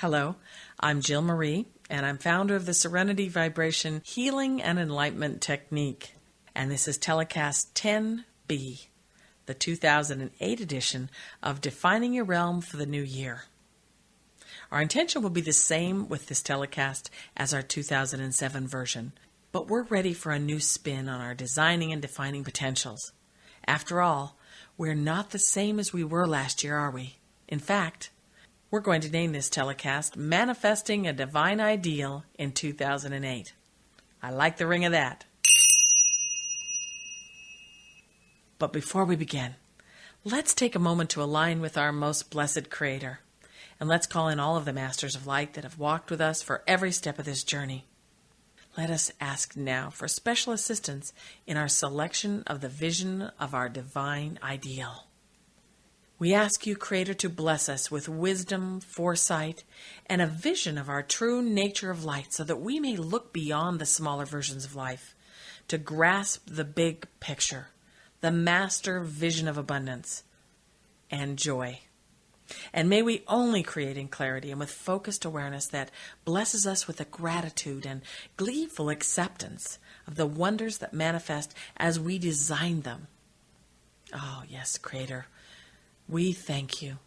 Hello, I'm Jill Marie, and I'm founder of the Serenity Vibration Healing and Enlightenment Technique. And this is Telecast 10B, the 2008 edition of Defining Your Realm for the New Year. Our intention will be the same with this telecast as our 2007 version, but we're ready for a new spin on our designing and defining potentials. After all, we're not the same as we were last year, are we? In fact, we're going to name this telecast Manifesting a Divine Ideal in 2008. I like the ring of that. But before we begin, let's take a moment to align with our most blessed Creator. And let's call in all of the Masters of Light that have walked with us for every step of this journey. Let us ask now for special assistance in our selection of the vision of our divine ideal. We ask you, Creator, to bless us with wisdom, foresight, and a vision of our true nature of light so that we may look beyond the smaller versions of life, to grasp the big picture, the master vision of abundance and joy. And may we only create in clarity and with focused awareness that blesses us with a gratitude and gleeful acceptance of the wonders that manifest as we design them. Oh, yes, Creator. We thank you,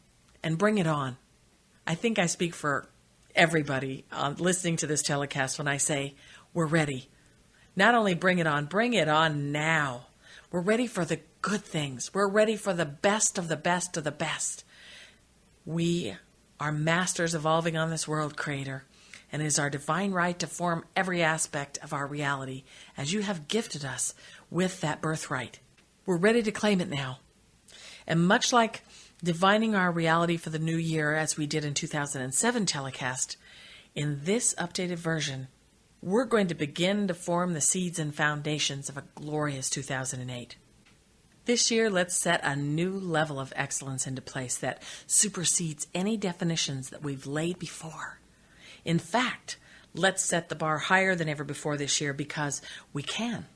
and bring it on. I think I speak for everybody listening to this telecast when I say we're ready. Not only bring it on now. We're ready for the good things. We're ready for the best of the best of the best. We are masters evolving on this world, Creator, and it is our divine right to form every aspect of our reality as you have gifted us with that birthright. We're ready to claim it now. And much like divining our reality for the new year as we did in 2007 telecast, in this updated version, we're going to begin to form the seeds and foundations of a glorious 2008. This year, let's set a new level of excellence into place that supersedes any definitions that we've laid before. In fact, let's set the bar higher than ever before this year because we can.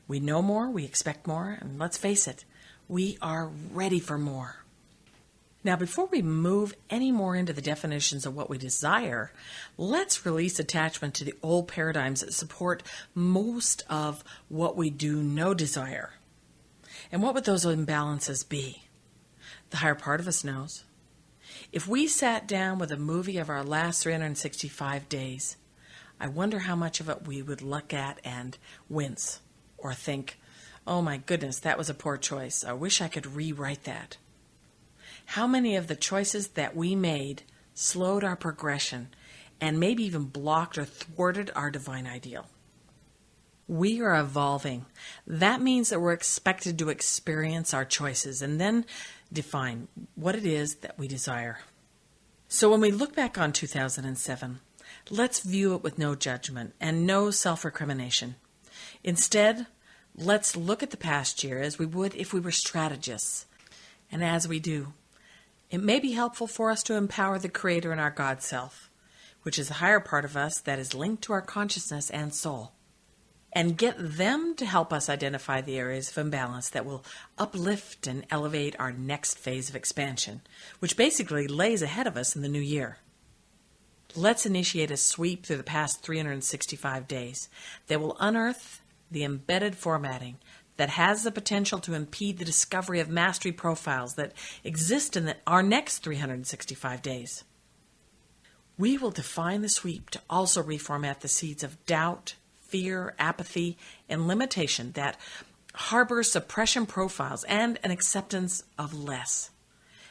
We know more, we expect more, and let's face it, we are ready for more. Now, before we move any more into the definitions of what we desire, let's release attachment to the old paradigms that support most of what we do no desire. And what would those imbalances be? The higher part of us knows. If we sat down with a movie of our last 365 days, I wonder how much of it we would look at and wince or think, oh my goodness, that was a poor choice. I wish I could rewrite that. How many of the choices that we made slowed our progression and maybe even blocked or thwarted our divine ideal? We are evolving. That means that we're expected to experience our choices and then define what it is that we desire. So when we look back on 2007, let's view it with no judgment and no self-recrimination. Instead, let's look at the past year as we would if we were strategists. And as we do, it may be helpful for us to empower the Creator in our God self, which is the higher part of us that is linked to our consciousness and soul, and get them to help us identify the areas of imbalance that will uplift and elevate our next phase of expansion, which basically lays ahead of us in the new year. Let's initiate a sweep through the past 365 days that will unearth the embedded formatting that has the potential to impede the discovery of mastery profiles that exist in our next 365 days. We will define the sweep to also reformat the seeds of doubt, fear, apathy, and limitation that harbor suppression profiles and an acceptance of less.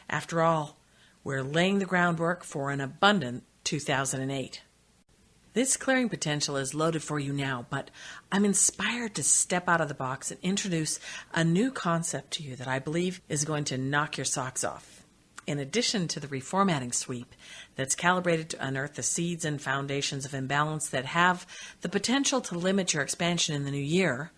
After all, we're laying the groundwork for an abundant 2008. This clearing potential is loaded for you now, but I'm inspired to step out of the box and introduce a new concept to you that I believe is going to knock your socks off. In addition to the reformatting sweep that's calibrated to unearth the seeds and foundations of imbalance that have the potential to limit your expansion in the new year,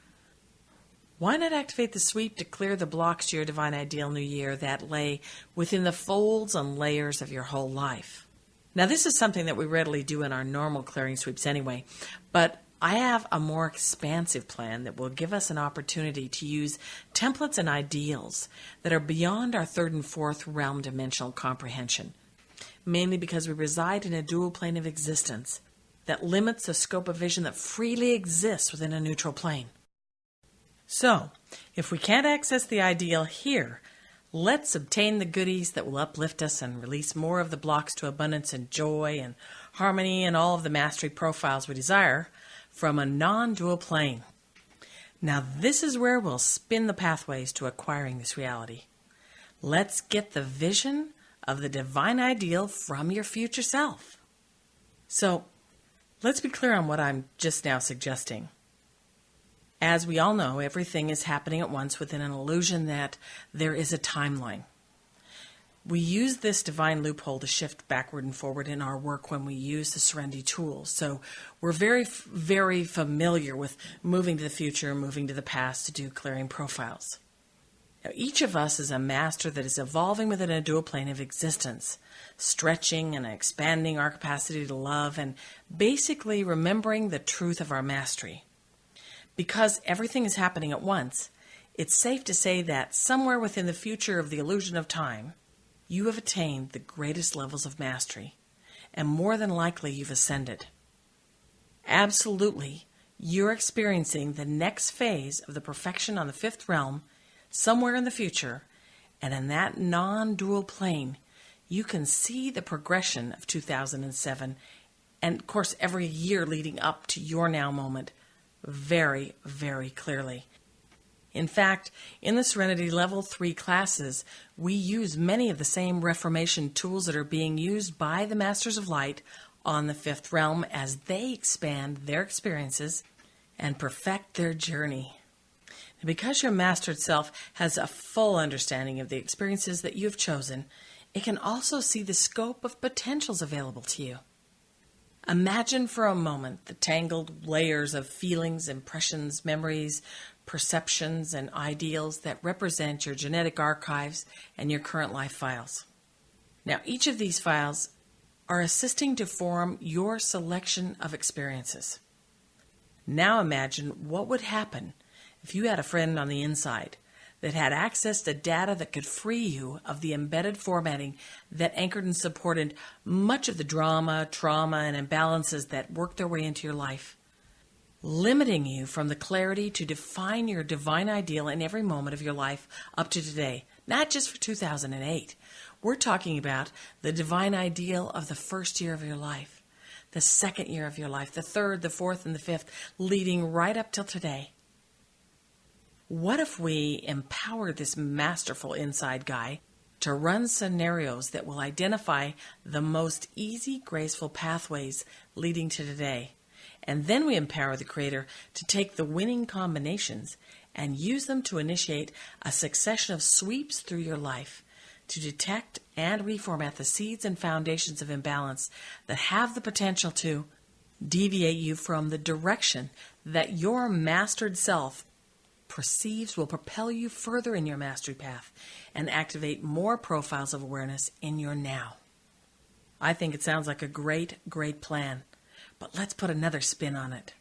why not activate the sweep to clear the blocks to your divine ideal new year that lay within the folds and layers of your whole life? Now, this is something that we readily do in our normal clearing sweeps anyway, but I have a more expansive plan that will give us an opportunity to use templates and ideals that are beyond our third and fourth realm dimensional comprehension. mainly because we reside in a dual plane of existence that limits the scope of vision that freely exists within a neutral plane. So, if we can't access the ideal here, let's obtain the goodies that will uplift us and release more of the blocks to abundance and joy and harmony and all of the mastery profiles we desire from a non-dual plane. Now this is where we'll spin the pathways to acquiring this reality. Let's get the vision of the divine ideal from your future self. So, let's be clear on what I'm just now suggesting. As we all know, everything is happening at once within an illusion that there is a timeline. We use this divine loophole to shift backward and forward in our work when we use the Serenity tools. So we're very, very familiar with moving to the future, moving to the past to do clearing profiles. Now, each of us is a master that is evolving within a dual plane of existence, stretching and expanding our capacity to love and basically remembering the truth of our mastery. Because everything is happening at once, it's safe to say that somewhere within the future of the illusion of time, you have attained the greatest levels of mastery, and more than likely you've ascended. Absolutely, you're experiencing the next phase of the perfection on the fifth realm somewhere in the future, and in that non-dual plane, you can see the progression of 2007, and of course every year leading up to your now moment, very, very clearly. In fact, in the Serenity Level 3 classes, we use many of the same Reformation tools that are being used by the Masters of Light on the fifth realm as they expand their experiences and perfect their journey. And because your mastered self has a full understanding of the experiences that you have chosen, it can also see the scope of potentials available to you. Imagine for a moment the tangled layers of feelings, impressions, memories, perceptions, and ideals that represent your genetic archives and your current life files. Now, each of these files are assisting to form your selection of experiences. Now imagine what would happen if you had a friend on the inside that had access to data that could free you of the embedded formatting that anchored and supported much of the drama, trauma, and imbalances that worked their way into your life, limiting you from the clarity to define your divine ideal in every moment of your life up to today, not just for 2008. We're talking about the divine ideal of the first year of your life, the second year of your life, the third, the fourth, and the fifth, leading right up till today. What if we empower this masterful inside guy to run scenarios that will identify the most easy, graceful pathways leading to today? And then we empower the creator to take the winning combinations and use them to initiate a succession of sweeps through your life to detect and reformat the seeds and foundations of imbalance that have the potential to deviate you from the direction that your mastered self perceives will propel you further in your mastery path and activate more profiles of awareness in your now. I think it sounds like a great, great plan, but let's put another spin on it.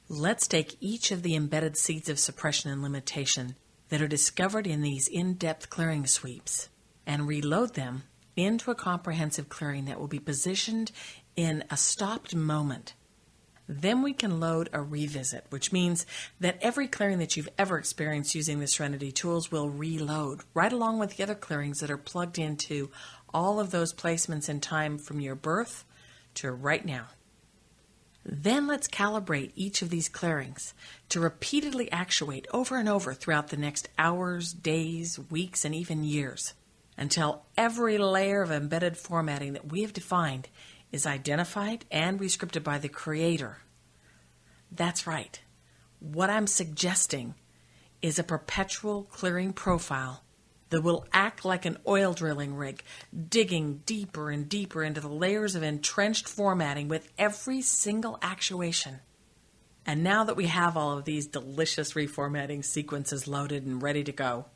Let's take each of the embedded seeds of suppression and limitation that are discovered in these in-depth clearing sweeps and reload them into a comprehensive clearing that will be positioned in a stopped moment. Then we can load a revisit, which means that every clearing that you've ever experienced using the Serenity tools will reload, right along with the other clearings that are plugged into all of those placements in time from your birth to right now. Then let's calibrate each of these clearings to repeatedly actuate over and over throughout the next hours, days, weeks, and even years, until every layer of embedded formatting that we have defined is identified and rescripted by the Creator. That's right. What I'm suggesting is a perpetual clearing profile that will act like an oil drilling rig, digging deeper and deeper into the layers of entrenched formatting with every single actuation. And now that we have all of these delicious reformatting sequences loaded and ready to go,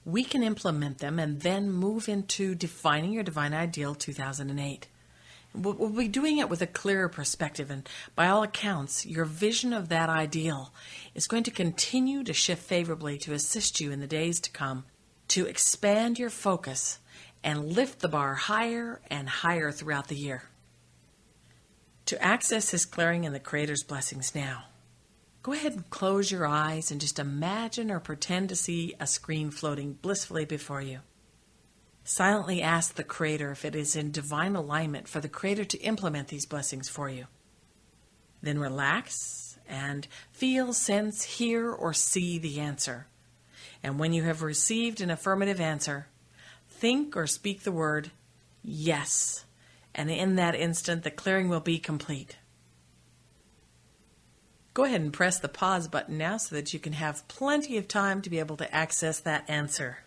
we can implement them and then move into defining your divine ideal 2008. We'll be doing it with a clearer perspective, and by all accounts, your vision of that ideal is going to continue to shift favorably to assist you in the days to come to expand your focus and lift the bar higher and higher throughout the year. To access this clearing and the Creator's blessings now, go ahead and close your eyes and just imagine or pretend to see a screen floating blissfully before you. Silently ask the Creator if it is in divine alignment for the Creator to implement these blessings for you. Then relax and feel, sense, hear, or see the answer. And when you have received an affirmative answer, think or speak the word, yes. And in that instant, the clearing will be complete. Go ahead and press the pause button now so that you can have plenty of time to be able to access that answer.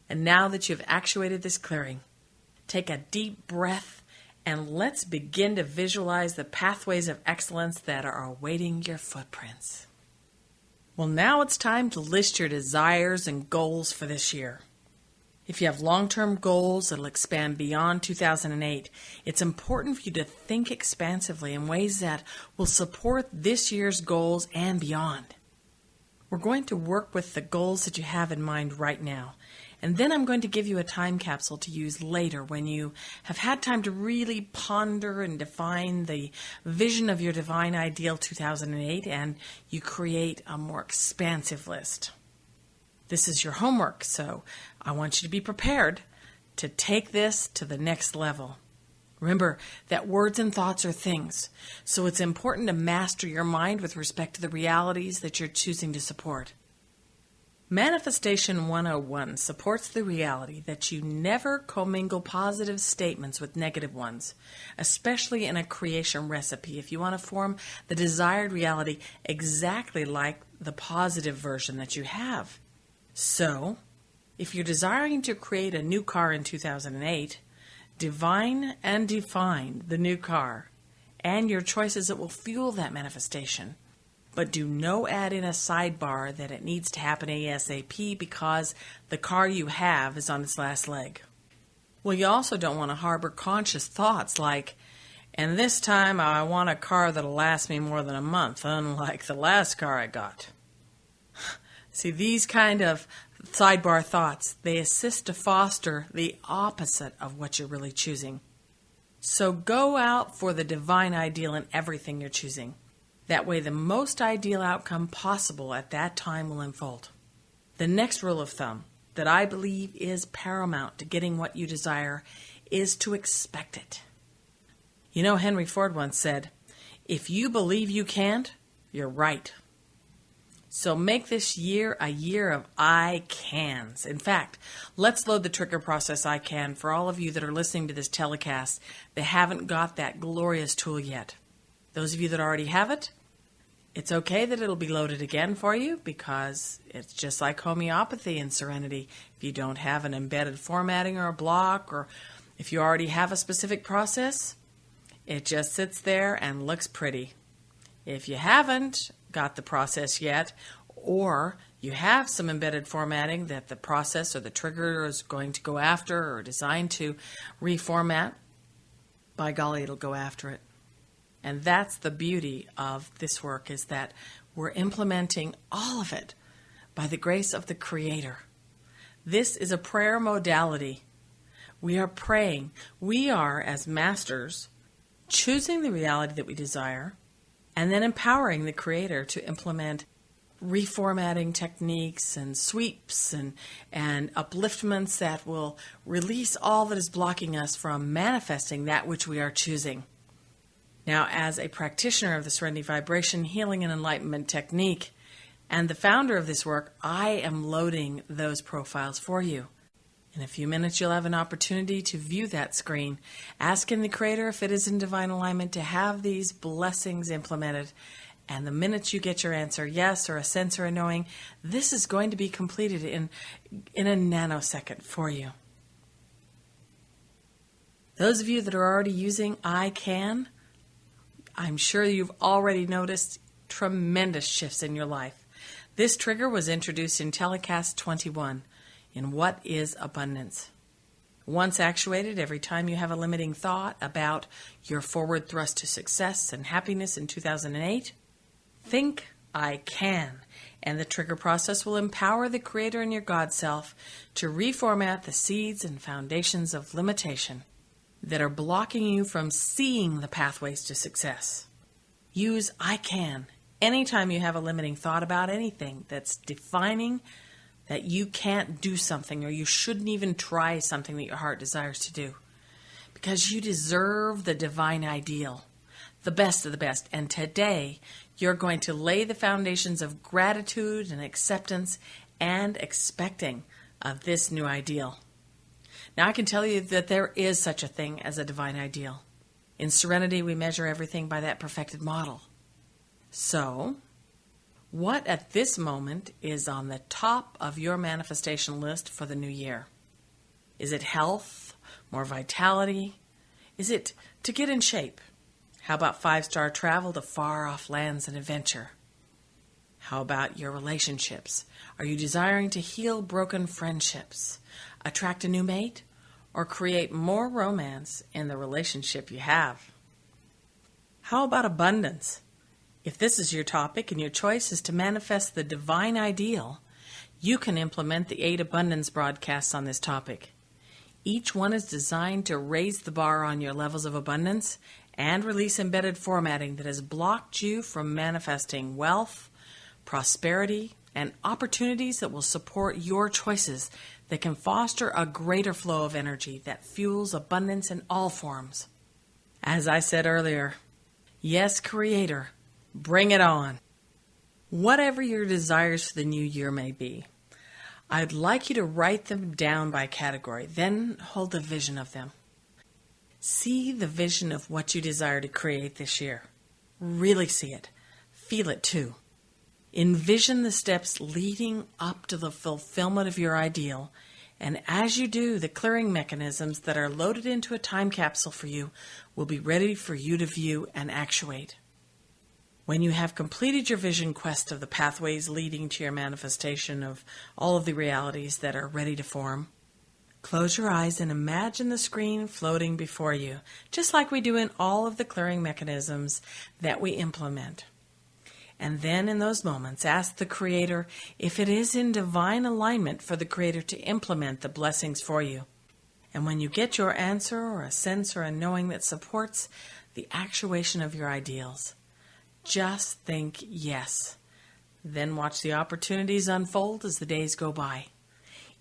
And now that you've actuated this clearing, take a deep breath and let's begin to visualize the pathways of excellence that are awaiting your footprints. Well, now it's time to list your desires and goals for this year. If you have long-term goals that will expand beyond 2008, it's important for you to think expansively in ways that will support this year's goals and beyond. We're going to work with the goals that you have in mind right now, and then I'm going to give you a time capsule to use later when you have had time to really ponder and define the vision of your divine ideal 2008, and you create a more expansive list. This is your homework, so I want you to be prepared to take this to the next level. Remember that words and thoughts are things, so it's important to master your mind with respect to the realities that you're choosing to support. Manifestation 101 supports the reality that you never commingle positive statements with negative ones, especially in a creation recipe if you want to form the desired reality exactly like the positive version that you have. So, if you're desiring to create a new car in 2008, divine and define the new car and your choices that will fuel that manifestation. But do no add in a sidebar that it needs to happen ASAP because the car you have is on its last leg. Well, you also don't want to harbor conscious thoughts like, and this time I want a car that'll last me more than a month, unlike the last car I got. See, these kind of sidebar thoughts, they assist to foster the opposite of what you're really choosing. So go out for the divine ideal in everything you're choosing. That way the most ideal outcome possible at that time will unfold. The next rule of thumb that I believe is paramount to getting what you desire is to expect it. You know, Henry Ford once said, if you believe you can't, you're right. So make this year a year of I cans. In fact, let's load the trigger process I can for all of you that are listening to this telecast that haven't got that glorious tool yet. Those of you that already have it, it's okay that it'll be loaded again for you because it's just like homeopathy and serenity. If you don't have an embedded formatting or a block, or if you already have a specific process, it just sits there and looks pretty. If you haven't got the process yet, or you have some embedded formatting that the process or the trigger is going to go after or designed to reformat, by golly, it'll go after it. And that's the beauty of this work, is that we're implementing all of it by the grace of the Creator. This is a prayer modality. We are praying. We are, as masters, choosing the reality that we desire and then empowering the Creator to implement reformatting techniques and sweeps and upliftments that will release all that is blocking us from manifesting that which we are choosing. Now, as a practitioner of the Serenity Vibration Healing and Enlightenment Technique and the founder of this work, I am loading those profiles for you. In a few minutes, you'll have an opportunity to view that screen, asking the Creator if it is in divine alignment to have these blessings implemented. And the minute you get your answer, yes, or a sense or a knowing, this is going to be completed in a nanosecond for you. Those of you that are already using I Can, I'm sure you've already noticed tremendous shifts in your life. This trigger was introduced in Telecast 21 in What is Abundance. Once actuated, every time you have a limiting thought about your forward thrust to success and happiness in 2008, think I can. And the trigger process will empower the creator and your God self to reformat the seeds and foundations of limitation that are blocking you from seeing the pathways to success. Use I can anytime you have a limiting thought about anything that's defining that you can't do something or you shouldn't even try something that your heart desires to do. Because you deserve the divine ideal, the best of the best. And today, you're going to lay the foundations of gratitude and acceptance and expecting of this new ideal. Now, I can tell you that there is such a thing as a divine ideal. In Serenity, we measure everything by that perfected model. So, what at this moment is on the top of your manifestation list for the new year? Is it health, more vitality? Is it to get in shape? How about 5-star travel to far-off lands and adventure? How about your relationships? Are you desiring to heal broken friendships, attract a new mate, or create more romance in the relationship you have? How about abundance? If this is your topic and your choice is to manifest the divine ideal, you can implement the 8 abundance broadcasts on this topic. Each one is designed to raise the bar on your levels of abundance and release embedded formatting that has blocked you from manifesting wealth, prosperity, and opportunities that will support your choices that can foster a greater flow of energy that fuels abundance in all forms. As I said earlier, yes, Creator, bring it on. Whatever your desires for the new year may be, I'd like you to write them down by category, then hold the vision of them. See the vision of what you desire to create this year. Really see it. Feel it too. Envision the steps leading up to the fulfillment of your ideal, and as you do, the clearing mechanisms that are loaded into a time capsule for you will be ready for you to view and actuate. When you have completed your vision quest of the pathways leading to your manifestation of all of the realities that are ready to form, close your eyes and imagine the screen floating before you, just like we do in all of the clearing mechanisms that we implement. And then in those moments, ask the Creator if it is in divine alignment for the Creator to implement the blessings for you. And when you get your answer or a sense or a knowing that supports the actuation of your ideals, just think yes. Then watch the opportunities unfold as the days go by.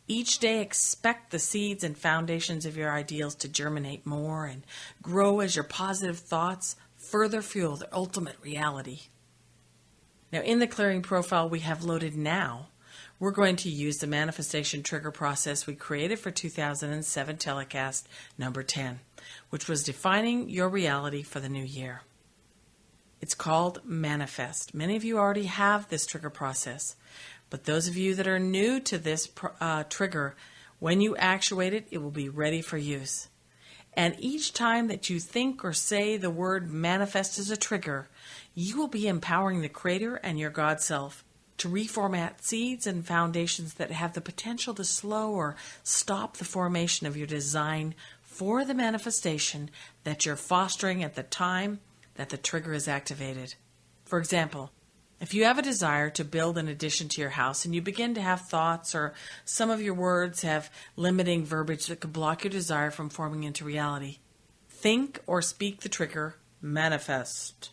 Each day expect the seeds and foundations of your ideals to germinate more and grow as your positive thoughts further fuel the ultimate reality. Now, in the clearing profile we have loaded now, we're going to use the manifestation trigger process we created for 2007 telecast number 10, which was defining your reality for the new year. It's called Manifest. Many of you already have this trigger process, but those of you that are new to this trigger, when you actuate it, it will be ready for use. And each time that you think or say the word manifest as a trigger, you will be empowering the Creator and your God self to reformat seeds and foundations that have the potential to slow or stop the formation of your design for the manifestation that you're fostering at the time that the trigger is activated. For example, if you have a desire to build an addition to your house and you begin to have thoughts or some of your words have limiting verbiage that could block your desire from forming into reality, think or speak the trigger, manifest.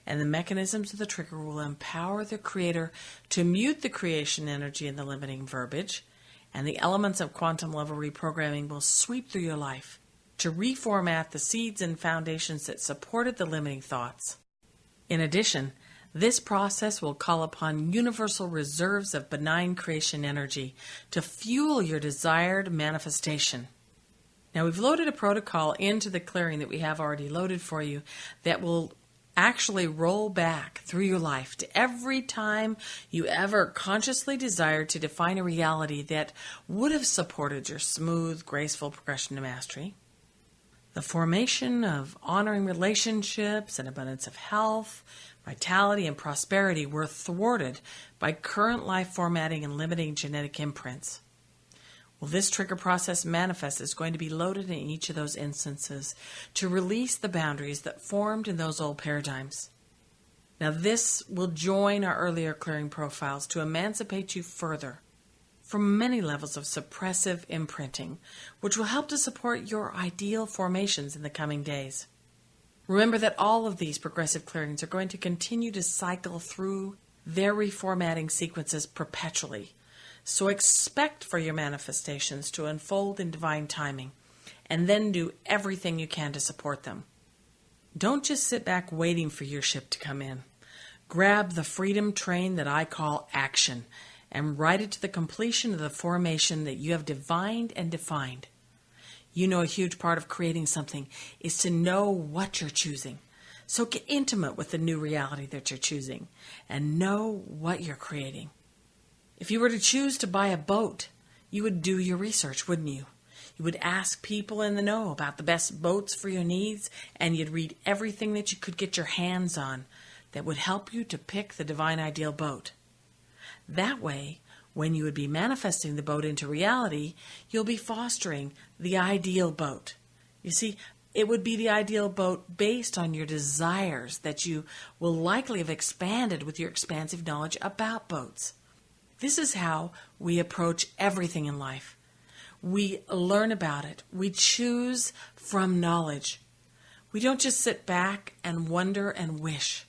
And the mechanisms of the trigger will empower the Creator to mute the creation energy and the limiting verbiage, and the elements of quantum level reprogramming will sweep through your life to reformat the seeds and foundations that supported the limiting thoughts. In addition, this process will call upon universal reserves of benign creation energy to fuel your desired manifestation. Now, we've loaded a protocol into the clearing that we have already loaded for you that will actually roll back through your life to every time you ever consciously desired to define a reality that would have supported your smooth, graceful progression to mastery. The formation of honoring relationships and abundance of health, vitality, and prosperity were thwarted by current life formatting and limiting genetic imprints. Well, this trigger process manifest is going to be loaded in each of those instances to release the boundaries that formed in those old paradigms. Now this will join our earlier clearing profiles to emancipate you further from many levels of suppressive imprinting, which will help to support your ideal formations in the coming days. Remember that all of these progressive clearings are going to continue to cycle through their reformatting sequences perpetually. So expect for your manifestations to unfold in divine timing, and then do everything you can to support them. Don't just sit back waiting for your ship to come in. Grab the freedom train that I call action and ride it to the completion of the formation that you have divined and defined. You know, a huge part of creating something is to know what you're choosing. So get intimate with the new reality that you're choosing and know what you're creating. If you were to choose to buy a boat, you would do your research, wouldn't you? You would ask people in the know about the best boats for your needs, and you'd read everything that you could get your hands on that would help you to pick the divine ideal boat. That way, when you would be manifesting the boat into reality, you'll be fostering the ideal boat. You see, it would be the ideal boat based on your desires that you will likely have expanded with your expansive knowledge about boats. This is how we approach everything in life. We learn about it. We choose from knowledge. We don't just sit back and wonder and wish.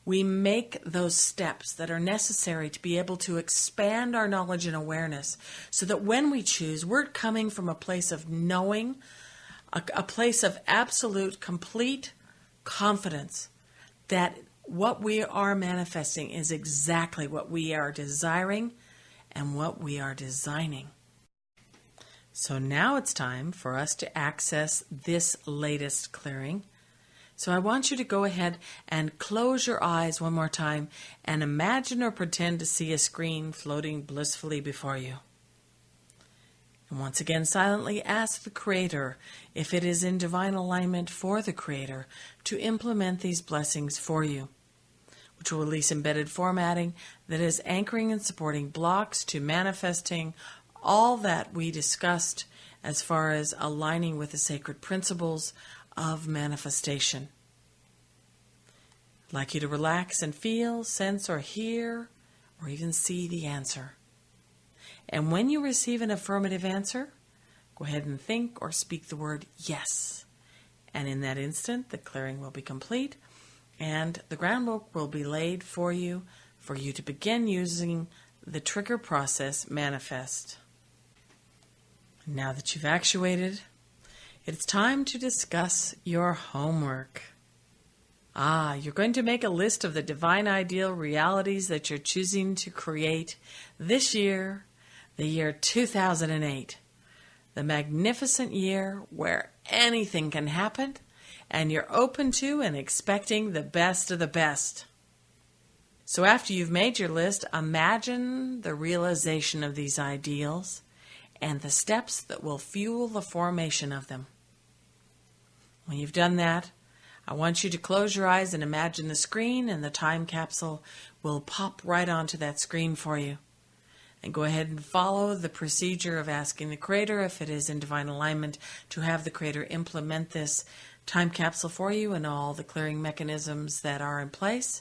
We make those steps that are necessary to be able to expand our knowledge and awareness so that when we choose, we're coming from a place of knowing, a place of absolute, complete confidence that what we are manifesting is exactly what we are desiring and what we are designing. So now it's time for us to access this latest clearing. So I want you to go ahead and close your eyes one more time and imagine or pretend to see a screen floating blissfully before you. And once again, silently ask the Creator if it is in divine alignment for the Creator to implement these blessings for you, which will release embedded formatting that is anchoring and supporting blocks to manifesting all that we discussed as far as aligning with the sacred principles of manifestation. I'd like you to relax and feel, sense, or hear, or even see the answer. And when you receive an affirmative answer, go ahead and think or speak the word yes. And in that instant, the clearing will be complete and the groundwork will be laid for you to begin using the trigger process manifest. Now that you've actuated, it's time to discuss your homework. You're going to make a list of the divine ideal realities that you're choosing to create this year, the year 2008, the magnificent year where anything can happen and you're open to and expecting the best of the best. So after you've made your list, imagine the realization of these ideals and the steps that will fuel the formation of them. When you've done that, I want you to close your eyes and imagine the screen, and the time capsule will pop right onto that screen for you. And go ahead and follow the procedure of asking the Creator if it is in divine alignment to have the Creator implement this time capsule for you and all the clearing mechanisms that are in place.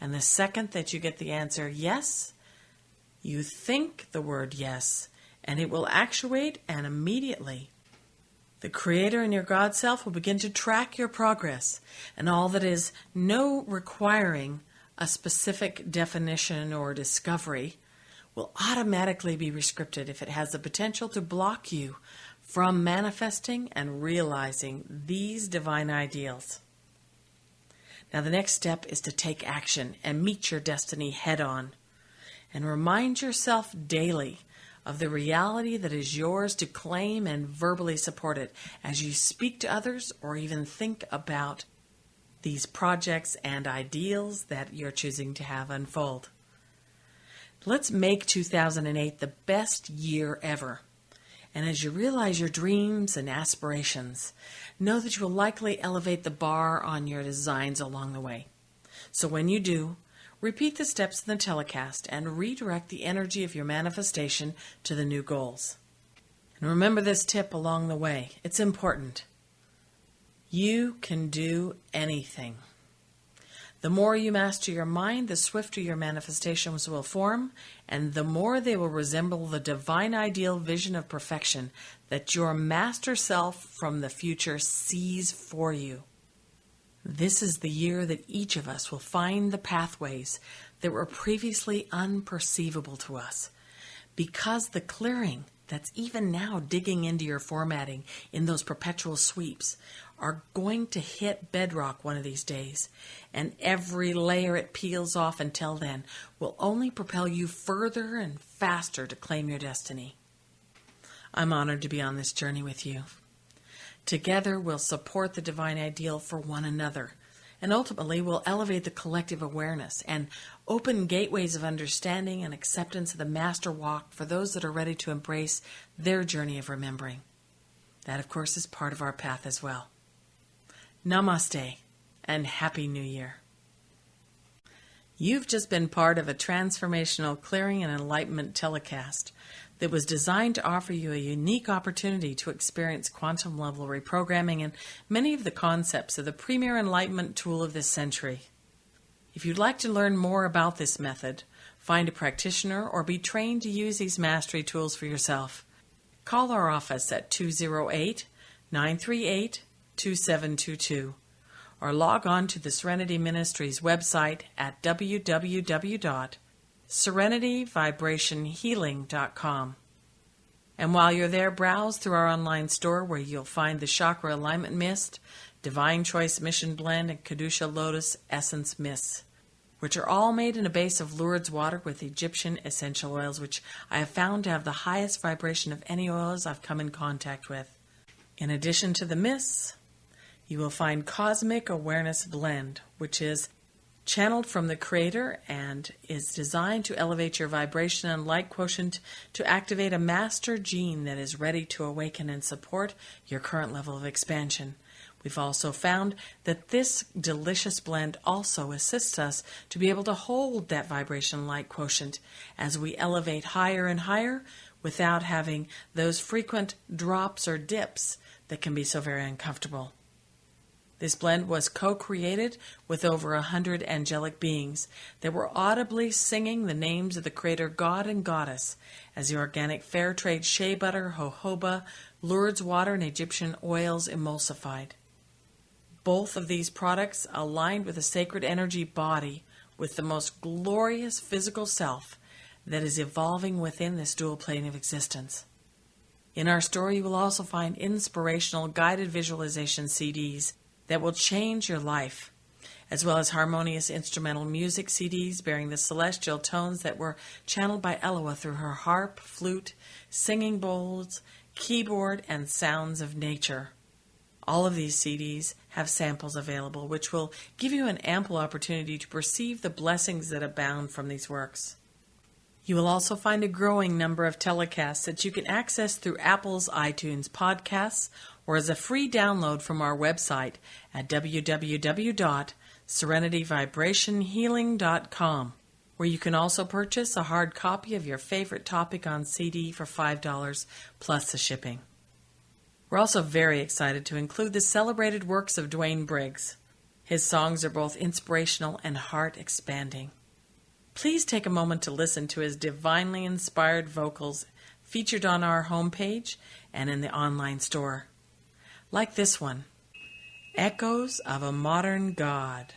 And the second that you get the answer yes, you think the word yes, and it will actuate, and immediately the Creator and your God self will begin to track your progress, and all that is no requiring a specific definition or discovery will automatically be restricted if it has the potential to block you from manifesting and realizing these divine ideals. Now the next step is to take action and meet your destiny head on, and remind yourself daily of the reality that is yours to claim and verbally support it as you speak to others or even think about these projects and ideals that you're choosing to have unfold. Let's make 2008 the best year ever. And as you realize your dreams and aspirations, know that you will likely elevate the bar on your designs along the way. So when you do, repeat the steps in the telecast and redirect the energy of your manifestation to the new goals. And remember this tip along the way. It's important. You can do anything. The more you master your mind, the swifter your manifestations will form, and the more they will resemble the divine ideal vision of perfection that your master self from the future sees for you. This is the year that each of us will find the pathways that were previously unperceivable to us, because the clearing that's even now digging into your formatting in those perpetual sweeps are going to hit bedrock one of these days, and every layer it peels off until then will only propel you further and faster to claim your destiny. I'm honored to be on this journey with you. Together we'll support the divine ideal for one another, and ultimately we'll elevate the collective awareness and open gateways of understanding and acceptance of the master walk for those that are ready to embrace their journey of remembering. That, of course, is part of our path as well. Namaste, and Happy New Year. You've just been part of a transformational clearing and enlightenment telecast that was designed to offer you a unique opportunity to experience quantum level reprogramming and many of the concepts of the premier enlightenment tool of this century. If you'd like to learn more about this method, find a practitioner, or be trained to use these mastery tools for yourself, call our office at 208-938-2722 or log on to the Serenity Ministries website at www.serenityvibrationhealing.com. And while you're there, browse through our online store where you'll find the Chakra Alignment Mist, Divine Choice Mission Blend, and Kedusha Lotus Essence Mists, which are all made in a base of Lourdes water with Egyptian essential oils, which I have found to have the highest vibration of any oils I've come in contact with. In addition to the mists, you will find Cosmic Awareness Blend, which is channeled from the Creator and is designed to elevate your vibration and light quotient to activate a master gene that is ready to awaken and support your current level of expansion. We've also found that this delicious blend also assists us to be able to hold that vibration and light quotient as we elevate higher and higher without having those frequent drops or dips that can be so very uncomfortable. This blend was co-created with over 100 angelic beings that were audibly singing the names of the Creator God and Goddess as the organic fair trade shea butter, jojoba, Lourdes water, and Egyptian oils emulsified. Both of these products aligned with a sacred energy body with the most glorious physical self that is evolving within this dual plane of existence. In our store, you will also find inspirational guided visualization CDs that will change your life, as well as harmonious instrumental music CDs bearing the celestial tones that were channeled by Eloah through her harp, flute, singing bowls, keyboard, and sounds of nature. All of these CDs have samples available, which will give you an ample opportunity to perceive the blessings that abound from these works. You will also find a growing number of telecasts that you can access through Apple's iTunes podcasts or as a free download from our website at www.serenityvibrationhealing.com, where you can also purchase a hard copy of your favorite topic on CD for $5 plus the shipping. We're also very excited to include the celebrated works of Dwayne Briggs. His songs are both inspirational and heart-expanding. Please take a moment to listen to his divinely inspired vocals featured on our homepage and in the online store. Like this one, Echoes of a Modern God.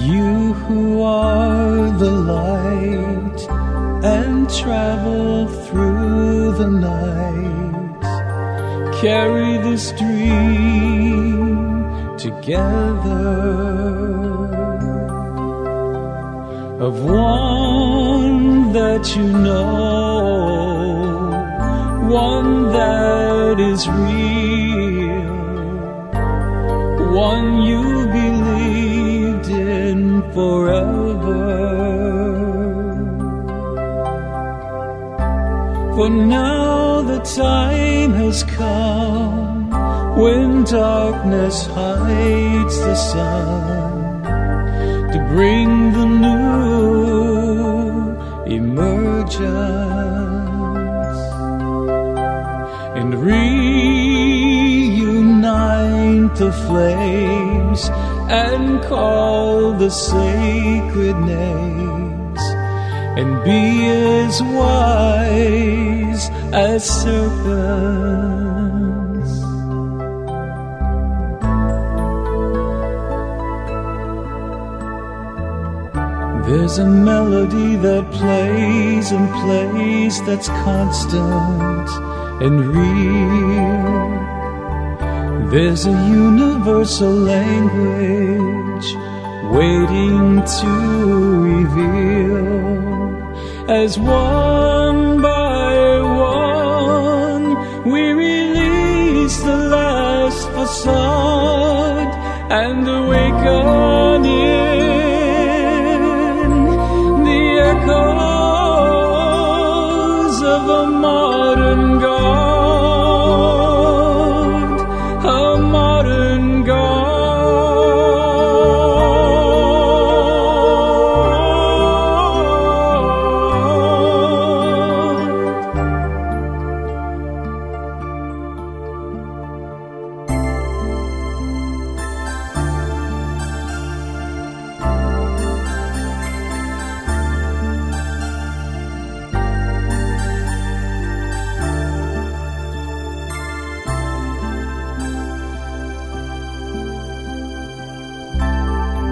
You who are the light and travel through the night, carry this dream together. of one that you know, one that is real, one you believed in forever. For now the time has come when darkness hides the sun, to bring the new emergence and reunite the flames and call the sacred names and be as wise as serpents. There's a melody that plays and plays that's constant and real. There's a universal language waiting to reveal, as one by one we release the last facade and awaken in the echoes of a modern God, a modern God.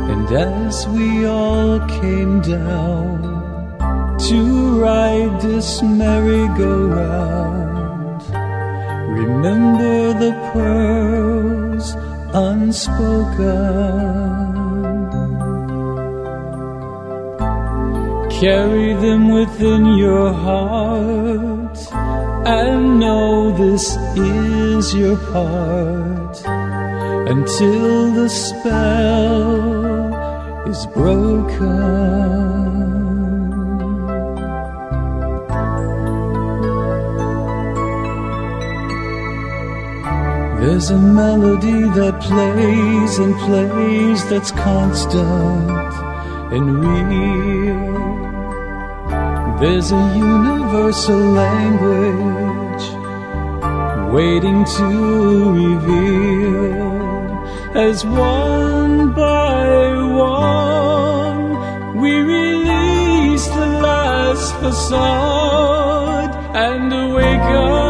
And as we all came down to ride this merry-go-round, remember the pearls unspoken. Carry them within your heart and know this is your part until the spell is broken. There's a melody that plays and plays that's constant and real. There's a universal language waiting to reveal, as one by one we release the last facade and awaken